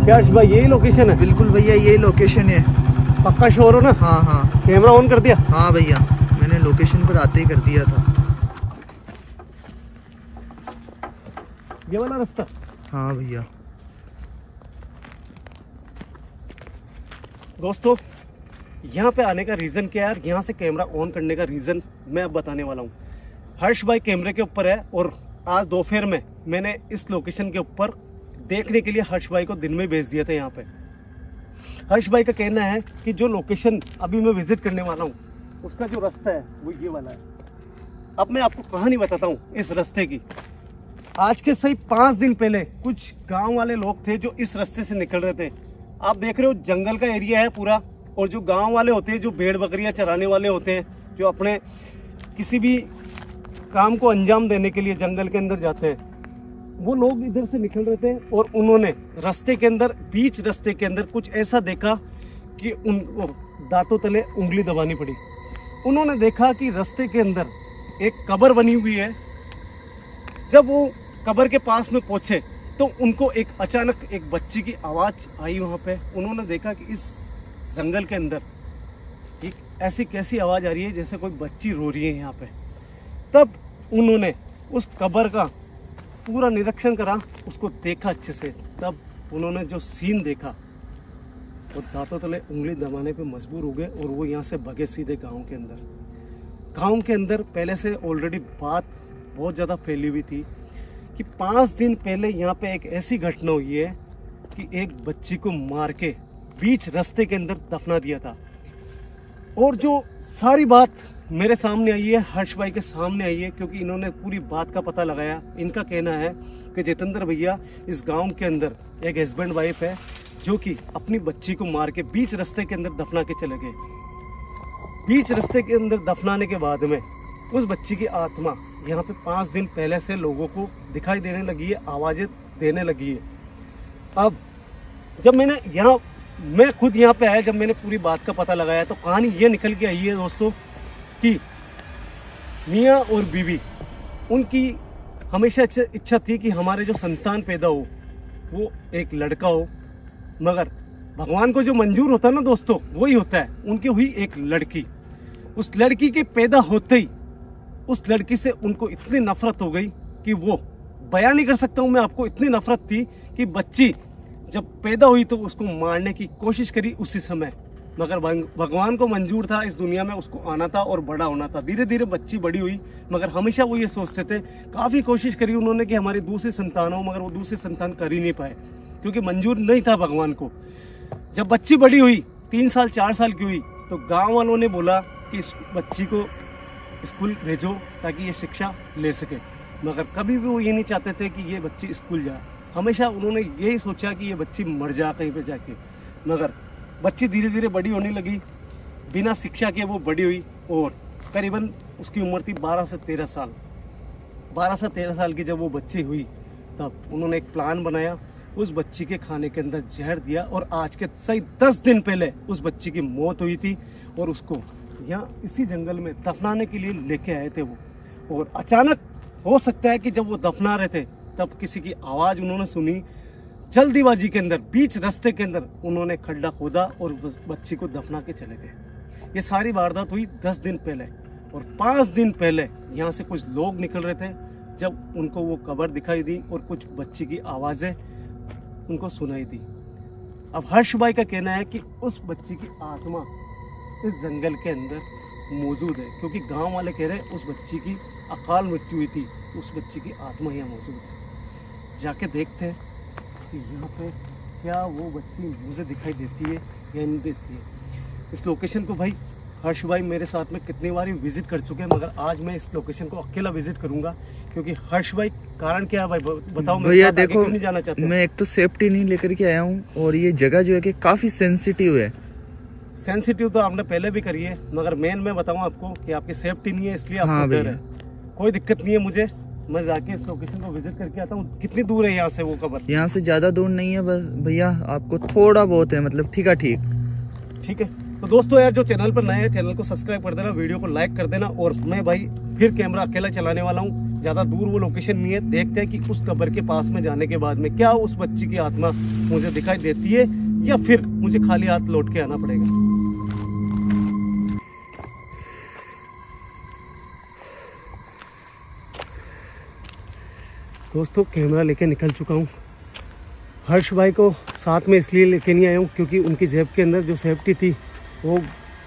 क्या हर्ष भाई यही लोकेशन है? बिल्कुल भैया यही लोकेशन है। पक्का श्योर हो ना? हाँ हाँ कैमरा ऑन कर दिया? हाँ भैया, मैंने लोकेशन पर आते ही कर दिया था। ये वाला रास्ता? हाँ भैया। दोस्तों यहाँ पे आने का रीज़न क्या है यार, यहाँ से कैमरा ऑन करने का रीज़न मैं अब बताने वाला हूँ। हर्ष भाई कैमरे के ऊपर है और आज दोपहर में मैंने इस लोकेशन के ऊपर देखने के लिए हर्ष भाई को दिन में भेज दिया था। यहाँ पे हर्ष भाई का कहना है कि जो लोकेशन अभी मैं विजिट करने वाला हूँ उसका जो रास्ता है वो ये वाला है। अब मैं आपको कहानी बताता हूँ इस रास्ते की। आज के सही 5 दिन पहले कुछ गांव वाले लोग थे जो इस रास्ते से निकल रहे थे। आप देख रहे हो जंगल का एरिया है पूरा, और जो गांव वाले होते हैं, जो भेड़ बकरियां चराने वाले होते हैं, जो अपने किसी भी काम को अंजाम देने के लिए जंगल के अंदर जाते हैं, वो लोग इधर से निकल रहे थे और उन्होंने रास्ते के अंदर, बीच रास्ते के अंदर कुछ ऐसा देखा कि उनको दांतों तले उंगली दबानी पड़ी। उन्होंने देखा कि रास्ते के अंदर एक कब्र बनी हुई है। जब वो कब्र के पास में पहुंचे तो उनको एक अचानक एक बच्ची की आवाज़ आई वहाँ पे। उन्होंने देखा कि इस जंगल के अंदर एक ऐसी कैसी आवाज़ आ रही है जैसे कोई बच्ची रो रही है यहाँ पे। तब उन्होंने उस कब्र का पूरा निरीक्षण करा, उसको देखा अच्छे से। तब उन्होंने जो सीन देखा वो दांतों तले उंगली दबाने पे मजबूर हो गए और वो यहाँ से भगे सीधे गांव के अंदर। गांव के अंदर पहले से ऑलरेडी बात बहुत ज़्यादा फैली हुई थी कि 5 दिन पहले यहाँ पे एक ऐसी घटना हुई है कि एक बच्ची को मार के बीच रास्ते के अंदर दफना दिया था। और जो सारी बात मेरे सामने आई है, हर्ष भाई के सामने आई है, क्योंकि इन्होंने पूरी बात का पता लगाया। इनका कहना है कि जितेंद्र भैया इस गांव के अंदर एक हस्बैंड वाइफ है जो कि अपनी बच्ची को मार के बीच रास्ते के अंदर दफना के चले गए। बीच रास्ते के अंदर दफनाने के बाद में उस बच्ची की आत्मा यहाँ पे 5 दिन पहले से लोगों को दिखाई देने लगी है, आवाज़ें देने लगी है। अब जब मैं खुद यहाँ पे आया, जब मैंने पूरी बात का पता लगाया तो कहानी ये निकल के आई है दोस्तों कि मियाँ और बीवी, उनकी हमेशा इच्छा थी कि हमारे जो संतान पैदा हो वो एक लड़का हो, मगर भगवान को जो मंजूर होता है ना दोस्तों, वही होता है। उनकी हुई एक लड़की। उस लड़की के पैदा होते ही उस लड़की से उनको इतनी नफरत हो गई कि वो बयान नहीं कर सकता हूँ मैं आपको। इतनी नफरत थी कि बच्ची जब पैदा हुई तो उसको मारने की कोशिश करी उसी समय, मगर भगवान को मंजूर था इस दुनिया में उसको आना था और बड़ा होना था। धीरे धीरे बच्ची बड़ी हुई, मगर हमेशा वो ये सोचते थे, काफ़ी कोशिश करी उन्होंने कि हमारी दूसरी संतान हो, मगर वो दूसरी संतान कर ही नहीं पाए क्योंकि मंजूर नहीं था भगवान को। जब बच्ची बड़ी हुई, 3 साल 4 साल की हुई, तो गाँव वालों ने बोला कि इस बच्ची को स्कूल भेजो ताकि ये शिक्षा ले सके, मगर कभी भी वो ये नहीं चाहते थे कि ये बच्ची स्कूल जाए। हमेशा उन्होंने यही सोचा कि ये बच्ची मर जाए कहीं पे जाके। मगर बच्ची धीरे धीरे बड़ी होने लगी, बिना शिक्षा के वो बड़ी हुई और करीबन उसकी उम्र थी 12 से 13 साल। 12 से 13 साल की जब वो बच्ची हुई तब उन्होंने एक प्लान बनाया, उस बच्ची के खाने के अंदर जहर दिया और आज के सही 10 दिन पहले उस बच्ची की मौत हुई थी और उसको यहाँ इसी जंगल में दफनाने के लिए लेके आए थे वो। और अचानक हो सकता है कि जब वो दफना रहे थे तब किसी की आवाज़ उन्होंने सुनी। जल्दीबाजी के अंदर बीच रास्ते के अंदर उन्होंने खड्डा खोदा और उस बच्ची को दफना के चले गए। ये सारी वारदात हुई 10 दिन पहले। और 5 दिन पहले यहाँ से कुछ लोग निकल रहे थे जब उनको वो कब्र दिखाई दी और कुछ बच्ची की आवाज़ें उनको सुनाई दी। अब हर्ष भाई का कहना है कि उस बच्ची की आत्मा इस जंगल के अंदर मौजूद है, क्योंकि गांव वाले कह रहे हैं उस बच्ची की अकाल मृत्यु हुई थी, उस बच्ची की आत्मा यहाँ मौजूद है। जाके देखते हैं कि यहाँ पे क्या वो बच्ची मुझे दिखाई देती है या नहीं देती है। इस लोकेशन को भाई हर्ष भाई मेरे साथ में कितनी बार विजिट कर चुके हैं, मगर आज मैं इस लोकेशन को अकेला विजिट करूंगा क्योंकि हर्ष भाई कारण क्या है भाई बताओ। भैया देखो, नहीं जाना चाहते, मैं एक तो सेफ्टी नहीं लेकर के आया हूँ और ये जगह जो है कि काफी सेंसिटिव है। सेंसिटिव तो आपने पहले भी करी है, मगर मेन मैं बताऊं आपको कि आपकी सेफ्टी नहीं है, इसलिए आपको डर है। कोई दिक्कत नहीं है मुझे, मैं जाके इस लोकेशन को विजिट करके आता हूँ। कितनी दूर है यहाँ से वो कब्र? यहाँ से ज्यादा दूर नहीं है बस भैया, आपको थोड़ा बहुत है, मतलब ठीक है। तो दोस्तों यार, जो चैनल पर नए हैं चैनल को सब्सक्राइब कर देना, वीडियो को लाइक कर देना। और मैं भाई फिर कैमरा अकेला चलाने वाला हूँ। ज़्यादा दूर वो लोकेशन नहीं है। देखते हैं कि उस कब्र के पास में जाने के बाद में क्या उस बच्ची की आत्मा मुझे दिखाई देती है या फिर मुझे खाली हाथ लौट के आना पड़ेगा। दोस्तों कैमरा लेके निकल चुका हूँ। हर्ष भाई को साथ में इसलिए लेके नहीं आया हूँ क्योंकि उनकी जेब के अंदर जो सेफ्टी थी वो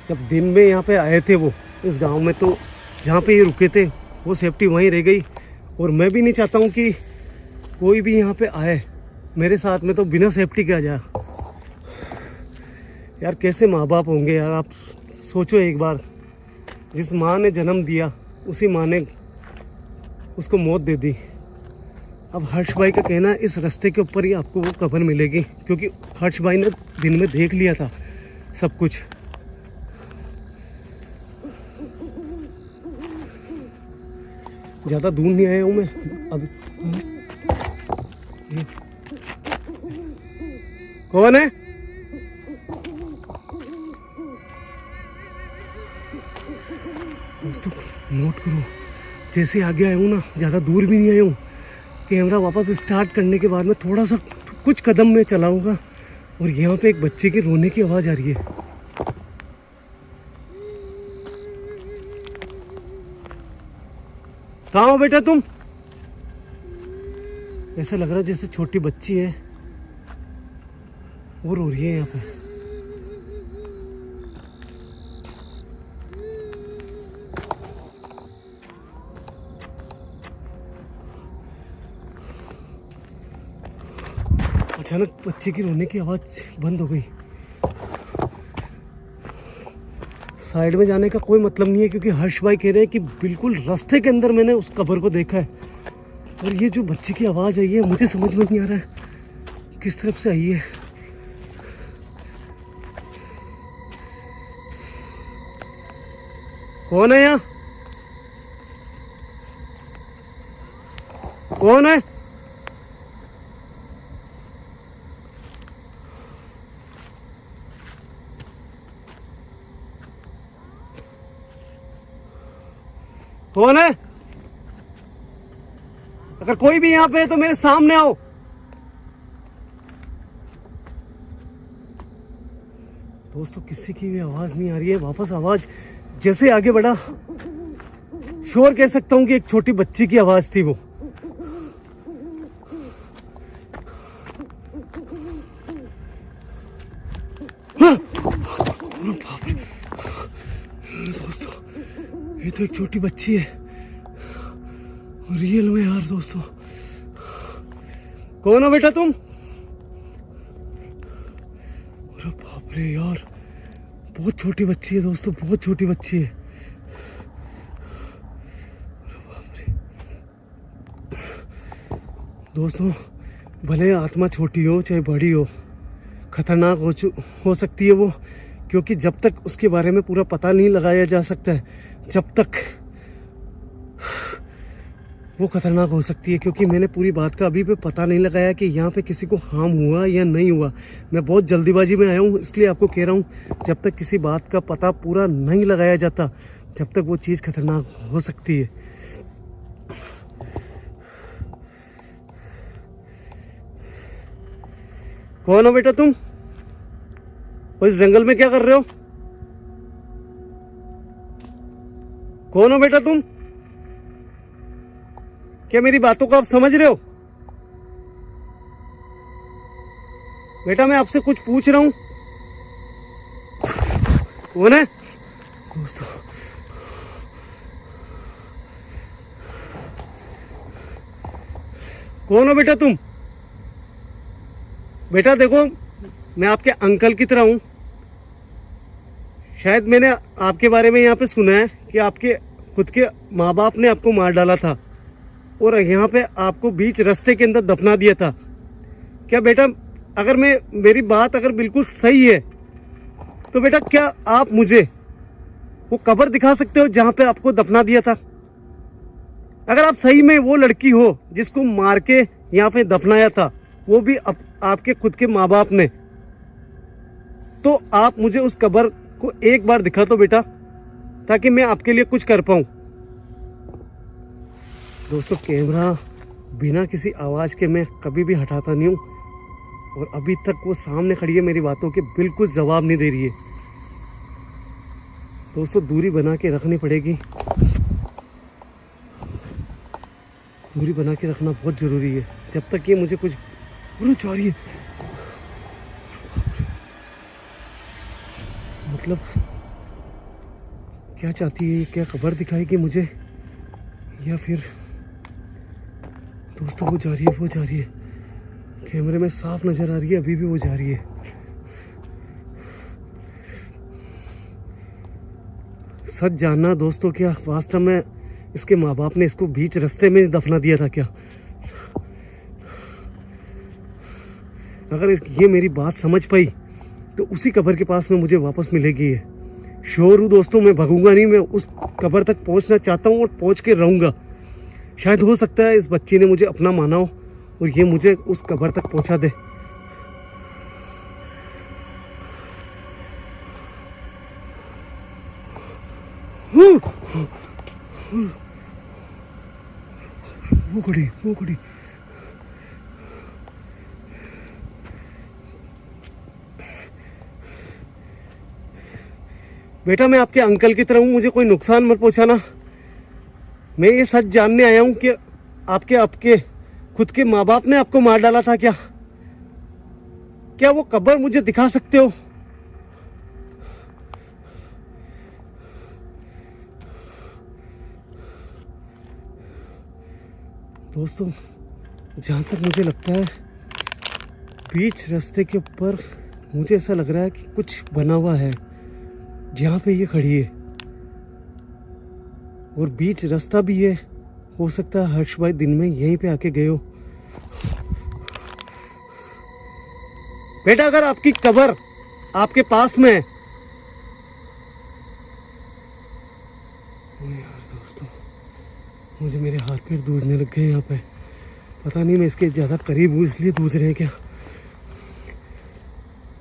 जब दिन में यहाँ पे आए थे वो इस गांव में, तो जहाँ पे ये रुके थे वो सेफ्टी वहीं रह गई। और मैं भी नहीं चाहता हूँ कि कोई भी यहाँ पे आए मेरे साथ में तो बिना सेफ्टी के आ जाए। यार कैसे माँ बाप होंगे यार, आप सोचो एक बार। जिस माँ ने जन्म दिया उसी माँ ने उसको मौत दे दी। अब हर्ष भाई का कहना है इस रास्ते के ऊपर ही आपको वो कब्र मिलेगी, क्योंकि हर्ष भाई ने दिन में देख लिया था सब कुछ। ज़्यादा दूर नहीं आया हूँ मैं अभी। कौन है? दोस्तों नोट करो, जैसे आगे आया हूँ ना, ज़्यादा दूर भी नहीं आया हूँ। कैमरा वापस स्टार्ट करने के बाद में थोड़ा सा कुछ कदम में चलाऊंगा और यहाँ पे एक बच्चे के रोने की आवाज़ आ रही है। कहाँ हो बेटा तुम? ऐसा लग रहा है जैसे छोटी बच्ची है वो रो रही है यहाँ पे। अचानक बच्चे की रोने की आवाज बंद हो गई। साइड में जाने का कोई मतलब नहीं है क्योंकि हर्ष भाई कह रहे हैं कि बिल्कुल रास्ते के अंदर मैंने उस कब्र को देखा है। और ये जो बच्चे की आवाज आई है मुझे समझ में नहीं आ रहा है किस तरफ से आई है। कौन है यहाँ? कौन है? कौन है? अगर कोई भी यहाँ पे है तो मेरे सामने आओ। दोस्तों किसी की भी आवाज नहीं आ रही है। वापस आवाज जैसे आगे बढ़ा, श्योर कह सकता हूं कि एक छोटी बच्ची की आवाज थी वो। बाप रे दोस्तों, ये तो एक छोटी बच्ची है रियल में यार। दोस्तों कौन हो बेटा तुम? अरे बाप रे यार, बहुत छोटी बच्ची है दोस्तों, बहुत छोटी बच्ची है। अरे बाप रे दोस्तों, भले आत्मा छोटी हो चाहे बड़ी हो, खतरनाक हो सकती है वो, क्योंकि जब तक उसके बारे में पूरा पता नहीं लगाया जा सकता है जब तक वो खतरनाक हो सकती है। क्योंकि मैंने पूरी बात का अभी भी पता नहीं लगाया कि यहाँ पे किसी को हार्म हुआ या नहीं हुआ। मैं बहुत जल्दीबाजी में आया हूँ, इसलिए आपको कह रहा हूँ जब तक किसी बात का पता पूरा नहीं लगाया जाता जब तक वो चीज़ खतरनाक हो सकती है। कौन हो बेटा तुम? और इस जंगल में क्या कर रहे हो? कौन हो बेटा तुम? क्या मेरी बातों को आप समझ रहे हो? बेटा मैं आपसे कुछ पूछ रहा हूं। कौन है? दोस्तों कौन हो बेटा तुम? बेटा देखो, मैं आपके अंकल की तरह हूं। शायद मैंने आपके बारे में यहाँ पे सुना है कि आपके खुद के माँ बाप ने आपको मार डाला था और यहाँ पे आपको बीच रास्ते के अंदर दफना दिया था। क्या बेटा, अगर मेरी बात अगर बिल्कुल सही है तो बेटा क्या आप मुझे वो कब्र दिखा सकते हो जहाँ पे आपको दफना दिया था? अगर आप सही में वो लड़की हो जिसको मार के यहाँ पे दफनाया था, वो भी आपके खुद के माँ बाप ने, तो आप मुझे उस कब्र को एक बार दिखा दो बेटा, ताकि मैं आपके लिए कुछ कर पाऊं। दोस्तों कैमरा बिना किसी आवाज़ के मैं कभी भी हटाता नहीं हूँ, और अभी तक वो सामने खड़ी है, मेरी बातों के बिल्कुल जवाब नहीं दे रही है। दोस्तों दूरी बना के रखनी पड़ेगी, दूरी बना के रखना बहुत ज़रूरी है। जब तक ये मुझे कुछ चाह रही है, मतलब क्या चाहती है, क्या खबर दिखाएगी मुझे, या फिर दोस्तों वो जा रही है, कैमरे में साफ नजर आ रही है, अभी भी वो जा रही है। सच जानना दोस्तों, क्या वास्तव में इसके माँ बाप ने इसको बीच रास्ते में दफना दिया था क्या? अगर ये मेरी बात समझ पाई तो उसी कब्र के पास में मुझे वापस मिलेगी ये। श्योर हूँ दोस्तों, मैं भागूंगा नहीं, मैं उस कब्र तक पहुंचना चाहता हूँ और पहुंच के रहूंगा। शायद हो सकता है इस बच्ची ने मुझे अपना माना हो और ये मुझे उस कब्र तक पहुंचा दे। वो खड़ी। बेटा मैं आपके अंकल की तरह हूं, मुझे कोई नुकसान मत पहुंचाना। मैं ये सच जानने आया हूं कि आपके खुद के माँ बाप ने आपको मार डाला था क्या? क्या वो कब्र मुझे दिखा सकते हो? दोस्तों जहां तक मुझे लगता है, बीच रास्ते के ऊपर मुझे ऐसा लग रहा है कि कुछ बना हुआ है जहाँ पे ये खड़ी है, और बीच रास्ता भी है। हो सकता है हर्ष भाई दिन में यहीं पे आके गए हो। बेटा अगर आपकी कब्र आपके पास में है, यार दोस्तों मुझे मेरे हाथ पैर दूझने लग गए यहाँ पे। पता नहीं मैं इसके ज्यादा करीब हूँ इसलिए दूझ रहे हैं क्या।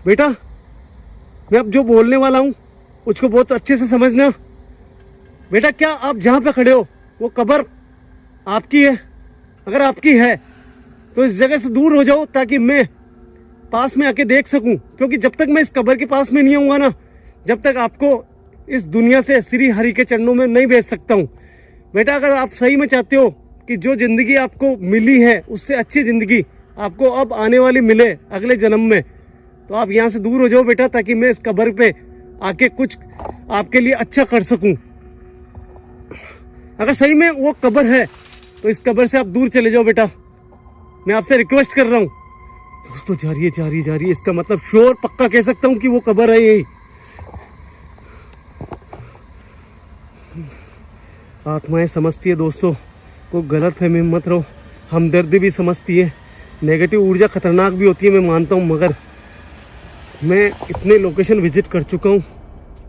बेटा मैं अब जो बोलने वाला हूँ उसको बहुत अच्छे से समझना। बेटा क्या आप जहाँ पे खड़े हो वो कब्र आपकी है? अगर आपकी है तो इस जगह से दूर हो जाओ ताकि मैं पास में आके देख सकूं, क्योंकि जब तक मैं इस कब्र के पास में नहीं आऊंगा ना, जब तक आपको इस दुनिया से श्री हरि के चरणों में नहीं भेज सकता हूं। बेटा अगर आप सही में चाहते हो कि जो जिंदगी आपको मिली है उससे अच्छी जिंदगी आपको अब आने वाली मिले अगले जन्म में, तो आप यहाँ से दूर हो जाओ बेटा, ताकि मैं इस कब्र पे आके कुछ आपके लिए अच्छा कर सकूं। अगर सही में वो कब्र है तो इस कब्र से आप दूर चले जाओ बेटा, मैं आपसे रिक्वेस्ट कर रहा हूँ। दोस्तों जा रही है, इसका मतलब श्योर पक्का कह सकता हूँ कि वो कब्र है यही। आत्माएं समझती है दोस्तों, को गलत फहमी में मत रहो। हमदर्दी भी समझती है, नेगेटिव ऊर्जा खतरनाक भी होती है मैं मानता हूँ, मगर मैं इतने लोकेशन विजिट कर चुका हूँ,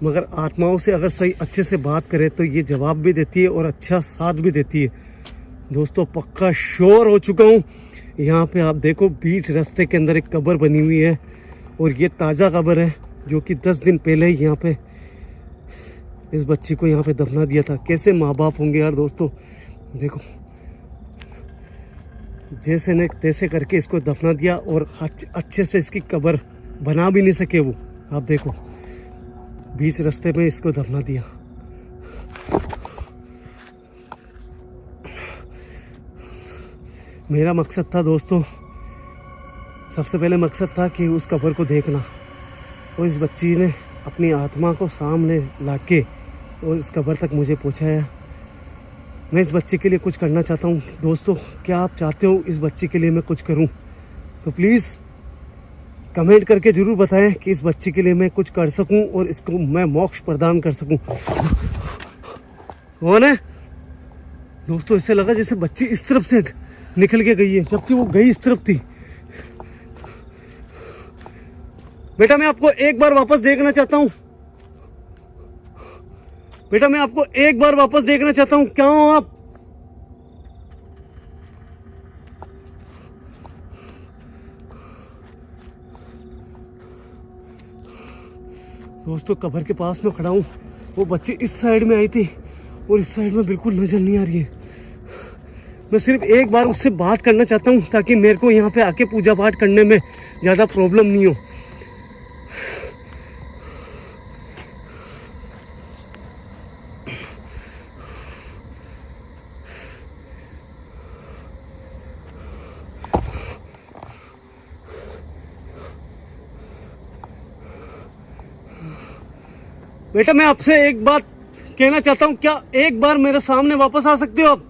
मगर आत्माओं से अगर सही अच्छे से बात करें तो ये जवाब भी देती है और अच्छा साथ भी देती है। दोस्तों पक्का श्योर हो चुका हूँ। यहाँ पे आप देखो बीच रास्ते के अंदर एक कब्र बनी हुई है, और ये ताज़ा कब्र है जो कि 10 दिन पहले ही यहाँ पे इस बच्ची को यहाँ पे दफना दिया था। कैसे माँ बाप होंगे यार दोस्तों, देखो जैसे न तैसे करके इसको दफना दिया, और अच्छे से इसकी कब्र बना भी नहीं सके वो। आप देखो बीच रास्ते में इसको दफना दिया। मेरा मकसद था दोस्तों, सबसे पहले मकसद था कि उस कब्र को देखना, और इस बच्ची ने अपनी आत्मा को सामने लाके और इस कब्र तक मुझे पहुंचाया। मैं इस बच्ची के लिए कुछ करना चाहता हूं दोस्तों। क्या आप चाहते हो इस बच्ची के लिए मैं कुछ करूं? तो प्लीज़ कमेंट करके ज़रूर बताएं कि इस बच्ची के लिए मैं कुछ कर सकूं और इसको मैं मोक्ष प्रदान कर सकूं। कौन है दोस्तों? इससे लगा जैसे बच्ची इस तरफ से निकल के गई है, जबकि वो गई इस तरफ थी। बेटा मैं आपको एक बार वापस देखना चाहता हूं। बेटा मैं आपको एक बार वापस देखना चाहता हूं, क्या हो आप? दोस्तों कब्र के पास में खड़ा हूं, वो बच्ची इस साइड में आई थी और इस साइड में बिल्कुल नजर नहीं आ रही है। मैं सिर्फ एक बार उससे बात करना चाहता हूँ ताकि मेरे को यहाँ पे आके पूजा पाठ करने में ज़्यादा प्रॉब्लम नहीं हो। बेटा मैं आपसे एक बात कहना चाहता हूं, क्या एक बार मेरे सामने वापस आ सकते हो आप?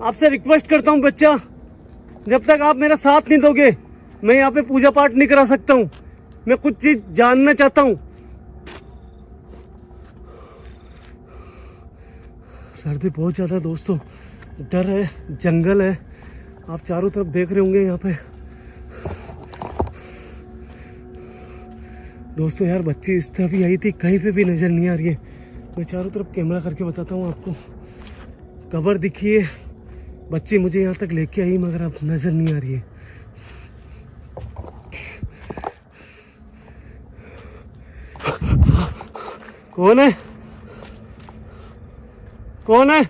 आपसे रिक्वेस्ट करता हूं बच्चा, जब तक आप मेरा साथ नहीं दोगे मैं यहाँ पे पूजा पाठ नहीं करा सकता हूं। मैं कुछ चीज जानना चाहता हूं। सर्दी बहुत ज्यादा दोस्तों, डर है, जंगल है, आप चारों तरफ देख रहे होंगे यहाँ पे। दोस्तों यार बच्ची इस तरफ ही आई थी, कहीं पे भी नजर नहीं आ रही है। मैं चारों तरफ कैमरा करके बताता हूँ आपको। कब्र दिखी है, बच्ची मुझे यहाँ तक लेके आई मगर अब नजर नहीं आ रही है। कौन है? कौन है?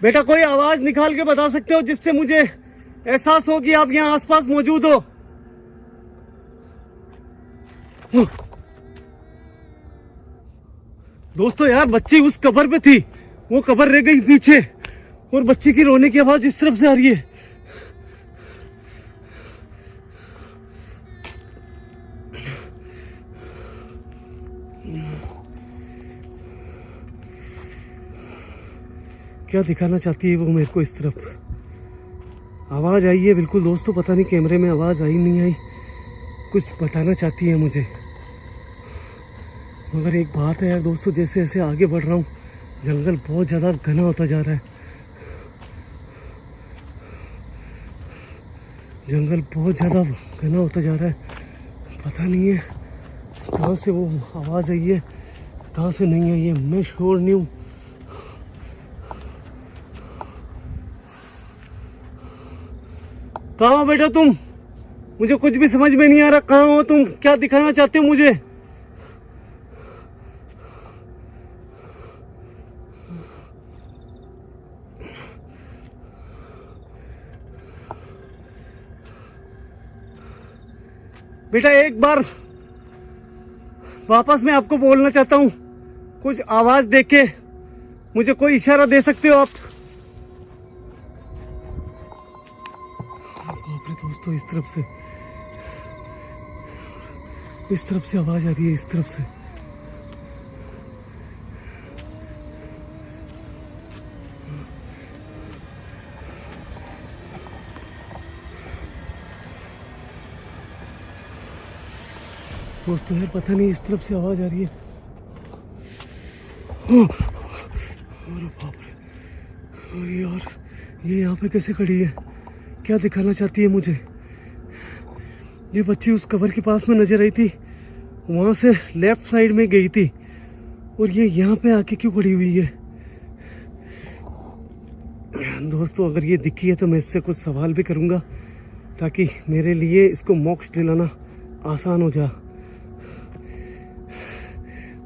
बेटा कोई आवाज निकाल के बता सकते हो जिससे मुझे एहसास हो कि आप यहाँ आसपास मौजूद हो? दोस्तों यार बच्ची उस कब्र पे थी, वो कब्र रह गई पीछे और बच्ची की रोने की आवाज इस तरफ से आ रही है। क्या दिखाना चाहती है वो मेरे को? इस तरफ आवाज आई है बिल्कुल दोस्तों, पता नहीं कैमरे में आवाज आई नहीं आई, कुछ बताना चाहती है मुझे। मगर एक बात है यार दोस्तों, जैसे जैसे आगे बढ़ रहा हूँ जंगल बहुत ज़्यादा घना होता जा रहा है। जंगल बहुत ज़्यादा घना होता जा रहा है। पता नहीं है कहाँ से वो आवाज़ आई है, कहाँ से नहीं आई है, मैं श्योर नहीं हूँ। कहाँ हो बेटा तुम? मुझे कुछ भी समझ में नहीं आ रहा, कहाँ हो तुम? क्या दिखाना चाहते हो मुझे? बेटा एक बार वापस मैं आपको बोलना चाहता हूँ, कुछ आवाज देके मुझे कोई इशारा दे सकते हो आप? बाप रे दोस्तों, इस तरफ से आवाज आ रही है, इस तरफ से। दोस्तों यार पता नहीं इस तरफ से आवाज आ रही है। अरे बाप रे, अरे यार ये यहाँ पे कैसे खड़ी है? क्या दिखाना चाहती है मुझे? ये बच्ची उस कबर के पास में नजर आई थी, वहां से लेफ्ट साइड में गई थी, और ये यहाँ पे आके क्यों खड़ी हुई है? दोस्तों अगर ये दिखी है तो मैं इससे कुछ सवाल भी करूंगा ताकि मेरे लिए इसको मोक्ष दिलाना आसान हो जाए।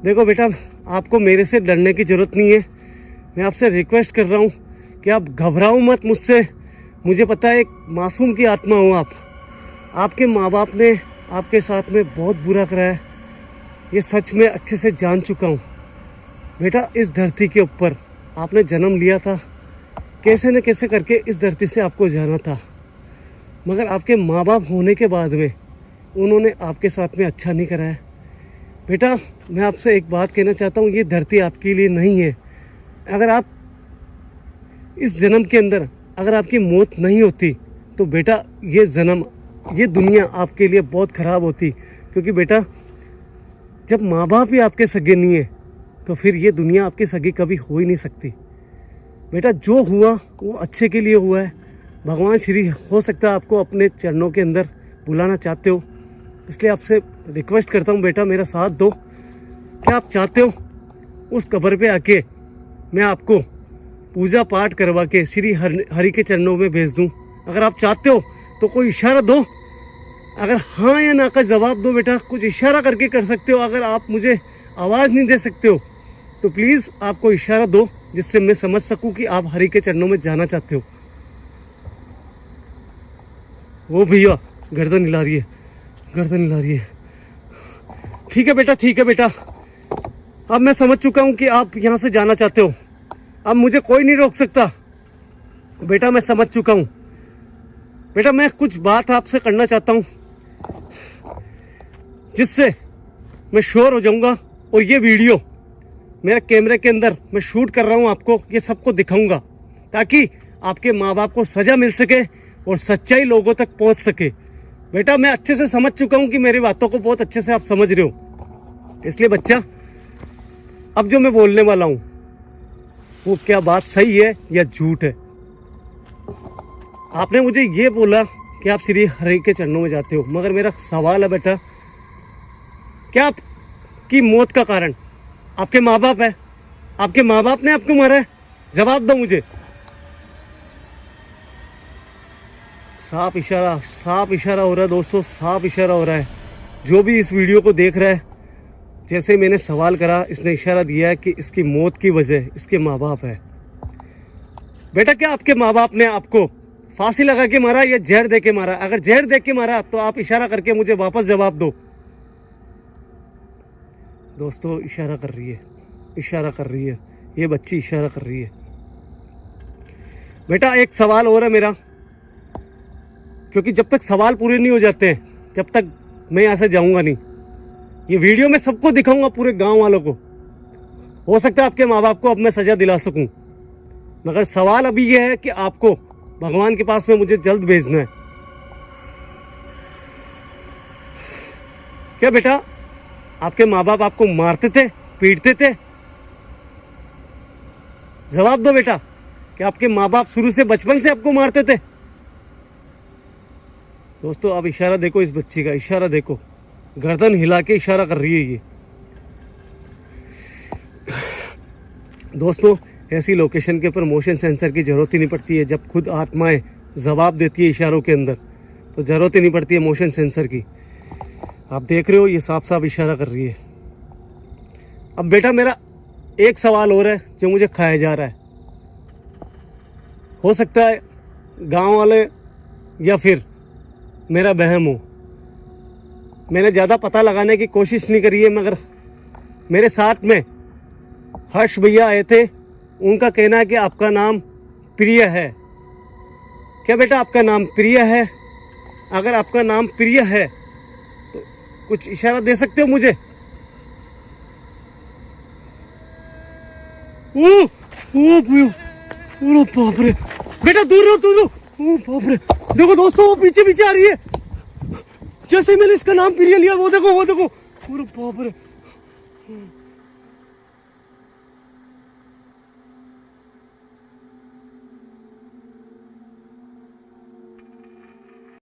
देखो बेटा, आपको मेरे से डरने की जरूरत नहीं है। मैं आपसे रिक्वेस्ट कर रहा हूँ कि आप घबराओ मत मुझसे। मुझे पता है एक मासूम की आत्मा हो आप। आपके माँ बाप ने आपके साथ में बहुत बुरा करा है, ये सच में अच्छे से जान चुका हूँ। बेटा इस धरती के ऊपर आपने जन्म लिया था, कैसे न कैसे करके इस धरती से आपको जाना था, मगर आपके माँ बाप होने के बाद में उन्होंने आपके साथ में अच्छा नहीं करा है। बेटा मैं आपसे एक बात कहना चाहता हूँ, ये धरती आपके लिए नहीं है। अगर आप इस जन्म के अंदर अगर आपकी मौत नहीं होती तो बेटा ये जन्म, ये दुनिया आपके लिए बहुत ख़राब होती। क्योंकि बेटा जब माँ बाप ही आपके सगे नहीं है तो फिर ये दुनिया आपकी सगी कभी हो ही नहीं सकती। बेटा जो हुआ वो अच्छे के लिए हुआ है। भगवान श्री हो सकता है आपको अपने चरणों के अंदर बुलाना चाहते हो, इसलिए आपसे रिक्वेस्ट करता हूँ बेटा मेरा साथ दो। क्या आप चाहते हो उस कब्र पे आके मैं आपको पूजा पाठ करवा के श्री हरि के चरणों में भेज दूं? अगर आप चाहते हो तो कोई इशारा दो, अगर हाँ या ना का जवाब दो बेटा, कुछ इशारा करके कर सकते हो। अगर आप मुझे आवाज़ नहीं दे सकते हो तो प्लीज़ आपको इशारा दो, जिससे मैं समझ सकूं कि आप हरि के चरणों में जाना चाहते हो। वो भैया गर्दन हिला रही है, गर्दन हिला रही है। ठीक है बेटा, ठीक है बेटा, अब मैं समझ चुका हूं कि आप यहाँ से जाना चाहते हो। अब मुझे कोई नहीं रोक सकता बेटा, मैं समझ चुका हूं। बेटा मैं कुछ बात आपसे करना चाहता हूं जिससे मैं श्योर हो जाऊंगा, और ये वीडियो मेरे कैमरे के अंदर मैं शूट कर रहा हूं, आपको ये सबको दिखाऊंगा ताकि आपके माँ बाप को सजा मिल सके और सच्चाई लोगों तक पहुंच सके। बेटा मैं अच्छे से समझ चुका हूं कि मेरी बातों को बहुत अच्छे से आप समझ रहे हो। इसलिए बच्चा, अब जो मैं बोलने वाला हूं वो क्या बात सही है या झूठ है। आपने मुझे ये बोला कि आप श्री हरि के चरणों में जाते हो, मगर मेरा सवाल है बेटा, क्या आपकी मौत का कारण आपके माँ बाप है? आपके माँ बाप ने आपको मारा है? जवाब दो मुझे। साफ इशारा हो रहा है दोस्तों, साफ इशारा हो रहा है। जो भी इस वीडियो को देख रहा है, जैसे मैंने सवाल करा, इसने इशारा दिया है कि इसकी मौत की वजह इसके माँ बाप है। बेटा क्या आपके माँ बाप ने आपको फांसी लगा के मारा या जहर दे के मारा? अगर जहर दे के मारा तो आप इशारा करके मुझे वापस जवाब दो। दोस्तों इशारा कर रही है, इशारा कर रही है, ये बच्ची इशारा कर रही है। बेटा एक सवाल और है मेरा, क्योंकि जब तक सवाल पूरे नहीं हो जाते हैं जब तक मैं यहाँ से जाऊंगा नहीं। ये वीडियो मैं सबको दिखाऊंगा, पूरे गांव वालों को। हो सकता है आपके माँ बाप को अब मैं सजा दिला सकूं, मगर सवाल अभी ये है कि आपको भगवान के पास में मुझे जल्द भेजना है। क्या बेटा आपके माँ बाप आपको मारते थे, पीटते थे? जवाब दो बेटा, कि आपके माँ बाप शुरू से बचपन से आपको मारते थे? दोस्तों आप इशारा देखो, इस बच्ची का इशारा देखो, गर्दन हिला के इशारा कर रही है ये। दोस्तों ऐसी लोकेशन के ऊपर मोशन सेंसर की जरूरत ही नहीं पड़ती है। जब खुद आत्माएं जवाब देती है इशारों के अंदर, तो जरूरत ही नहीं पड़ती है मोशन सेंसर की। आप देख रहे हो ये साफ साफ इशारा कर रही है। अब बेटा मेरा एक सवाल और है जो मुझे खाया जा रहा है। हो सकता है गांव वाले या फिर मेरा बहम हो, मैंने ज़्यादा पता लगाने की कोशिश नहीं करी है, मगर मेरे साथ में हर्ष भैया आए थे। उनका कहना है कि आपका नाम प्रिय है। क्या बेटा आपका नाम प्रिय है? अगर आपका नाम प्रिय है तो कुछ इशारा दे सकते हो मुझे? ओ बाप रे, बेटा दूर रहो, दूर रहो। ओ बाप रे, देखो दोस्तों वो पीछे पीछे आ रही है। जैसे मैंने इसका नाम प्रिय लिया, वो देखो, वो देखो। अरे बाप रे।